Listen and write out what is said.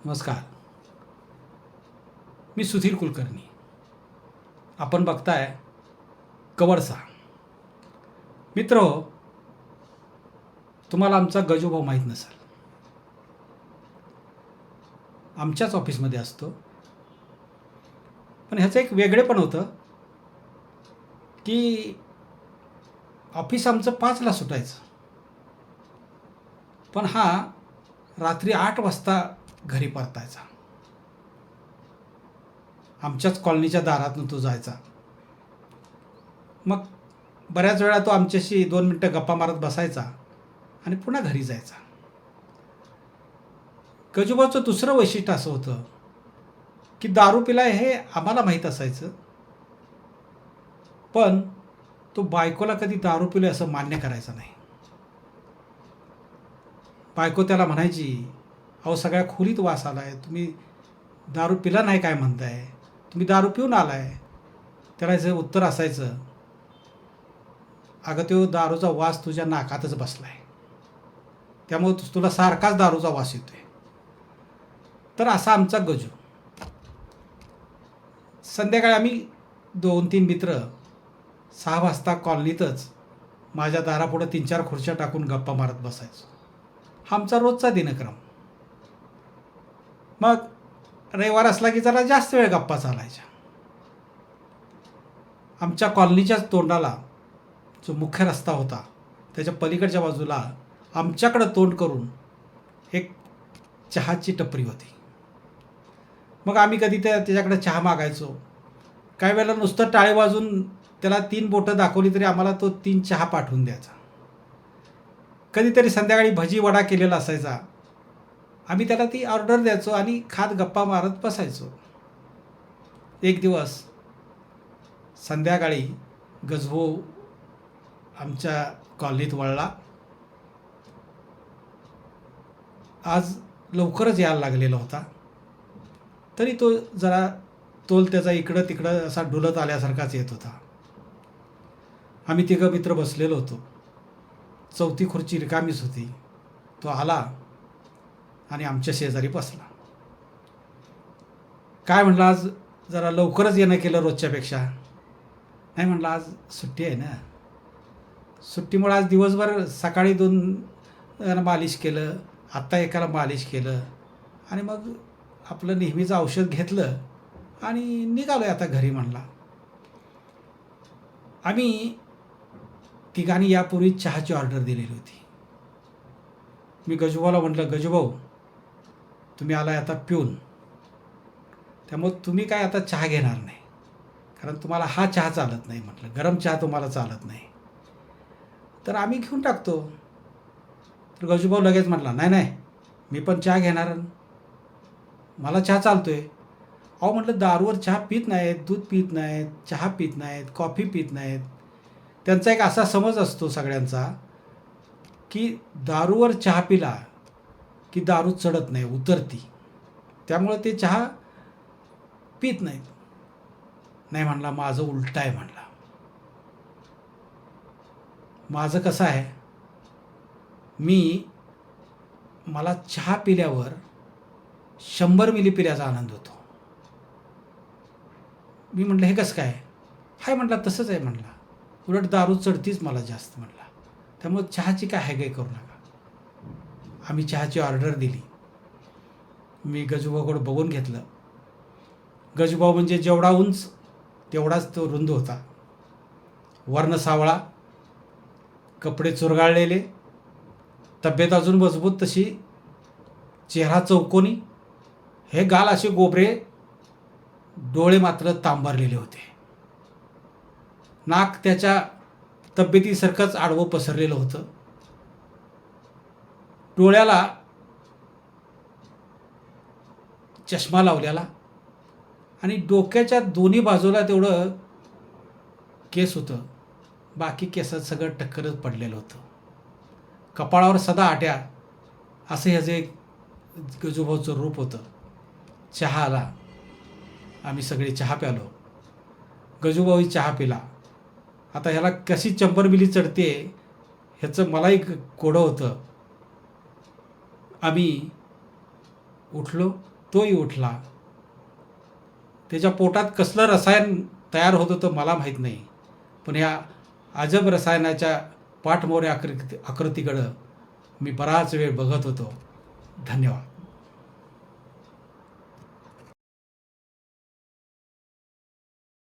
नमस्कार. मी सुधीर कुलकर्णी. आपण बघताय कवडसा. मित्रहो, तुम्हाला आमचा गजूभाऊ माहीत नसेल. आमच्याच ऑफिसमध्ये असतो. पण ह्याचं एक वेगळेपण होतं की ऑफिस आमचं 5ला सुटायचं, पण हा रात्री 8 वाजता घरी परतायचा. आमच्याच कॉलनीच्या दारातून तो जायचा. मग बऱ्याच वेळा तो आमच्याशी 2 मिनटं गप्पा मारत बसायचा आणि पुन्हा घरी जायचा. गजूभाऊचं दुसरं वैशिष्ट्य असं होतं की दारू पिलाय हे आम्हाला माहीत असायचं, पण तो बायकोला कधी दारू पिलोय असं मान्य करायचा नाही. बायको त्याला म्हणायची, अहो सगळ्या खोलीत वास आलाय, तुम्ही दारू पिला नाही काय म्हणताय, तुम्ही दारू पिऊन आलाय. त्याला जे उत्तर असायचं, अगं तो दारूचा वास तुझ्या नाकातच बसलाय, त्यामुळे तुला सारखाच दारूचा वास येतोय. तर असा आमचा गजू. संध्याकाळी आम्ही 2-3 मित्र 6 वाजता कॉलनीतच माझ्या दारापुढं 3-4 खुर्च्या टाकून गप्पा मारत बसायचो. हा आमचा रोजचा दिनक्रम. मग रविवार असला की जरा जास्त वेळ गप्पा चालायच्या. आमच्या कॉलनीच्याच तोंडाला जो मुख्य रस्ता होता, त्याच्या पलीकडच्या बाजूला आमच्याकडं तोंड करून एक चहाची टपरी होती. मग आम्ही कधी त्याच्याकडे चहा मागायचो. काही वेळेला नुसतं टाळे वाजून त्याला 3 बोटं दाखवली तरी आम्हाला तो 3 चहा पाठवून द्यायचा. कधीतरी संध्याकाळी भजी वडा केलेला असायचा, आम्ही त्याला ती ऑर्डर द्यायचो आणि खात गप्पा मारत बसायचो. एक दिवस संध्याकाळी गजभाऊ आमच्या कॉलनीत वळला. आज लवकरच यायला लागलेला होता, तरी तो जरा तोल त्याचा इकडं तिकडं असा डुलत आल्यासारखाच येत होता. आम्ही 3 मित्र बसलेलो होतो. 4थी खुर्ची रिकामीच होती. तो आला आणि आमच्या शेजारी बसला. काय म्हणलं, आज जरा लवकरच येणं केलं रोजच्यापेक्षा. नाही म्हणलं, आज सुट्टी आहे ना. सुट्टीमुळे आज दिवसभर सकाळी 2 मालिश केलं, आत्ता एकाला मालिश केलं आणि मग आपलं नेहमीचं औषध घेतलं आणि निघालो आहे आता घरी म्हणला. आम्ही तिघांनी यापूर्वी चहाची ऑर्डर दिलेली होती. मी गजूभाऊला म्हटलं, गजूभाऊ तुम्ही आलाय आता पिऊन, त्यामुळे तुम्ही काय आता चहा घेणार नाही, कारण तुम्हाला हा चहा चालत नाही. म्हटलं गरम चहा तुम्हाला चालत नाही, तर आम्ही घेऊन टाकतो. तर गजूभाऊ लगेच म्हटला, नाही नाही मी पण चहा घेणार, मला चहा चालतोय. अहो म्हटलं, दारूवर चहा पित नाहीत, दूध पित नाहीत, चहा पित नाहीत, कॉफी पित नाहीत. त्यांचा एक असा समज असतो सगळ्यांचा की दारूवर चहा पिला की दारू चढत नाही, उतरती, त्यामुळे ते चहा पित नाहीत. नाही म्हणला, माझं उलटं आहे म्हणला. माझं कसं आहे, मला चहा पिल्यावर 100 मिली पिल्याचा आनंद होतो. मी म्हटलं, हे कसं काय? हाय म्हटला, तसंच आहे म्हटला, उलट दारू चढतीच मला जास्त म्हटला, त्यामुळे चहाची काय हायगाय करू नका. आम्ही चहाची ऑर्डर दिली. मी गजूभाऊकडे बघून घेतलं. गजूभाऊ म्हणजे जेवढा उंच तेवढाच तो रुंद होता. वर्ण सावळा, कपडे चुरगाळलेले, तब्येत अजून मजबूत तशी, चेहरा चौकोनी, हे गाल असे गोबरे, डोळे मात्र तांबारलेले होते. नाक त्याच्या तब्येतीसारखंच आडवं पसरलेलं होतं. डोळ्याला चष्मा लावलेला आणि डोक्याच्या दोन्ही बाजूला तेवढं केस होतं, बाकी केसात सगळं टक्करच पडलेलं होतं. कपाळावर सदा आट्या, असं ह्याचं एक गजूभाऊचं रूप होतं. चहा आला, आम्ही सगळे चहा प्यालो. गजूभाऊही चहा पिला. आता ह्याला कशी 100 मिली चढते ह्याचं मलाही कोडं होतं. आम्ही उठलो तोही उठला. त्याच्या पोटात कसलं रसायन तयार होत होतं मला माहीत नाही, पण या अजब रसायनाच्या पाठमोऱ्या आकृतीकडं मी बराच वेळ बघत होतो. धन्यवाद.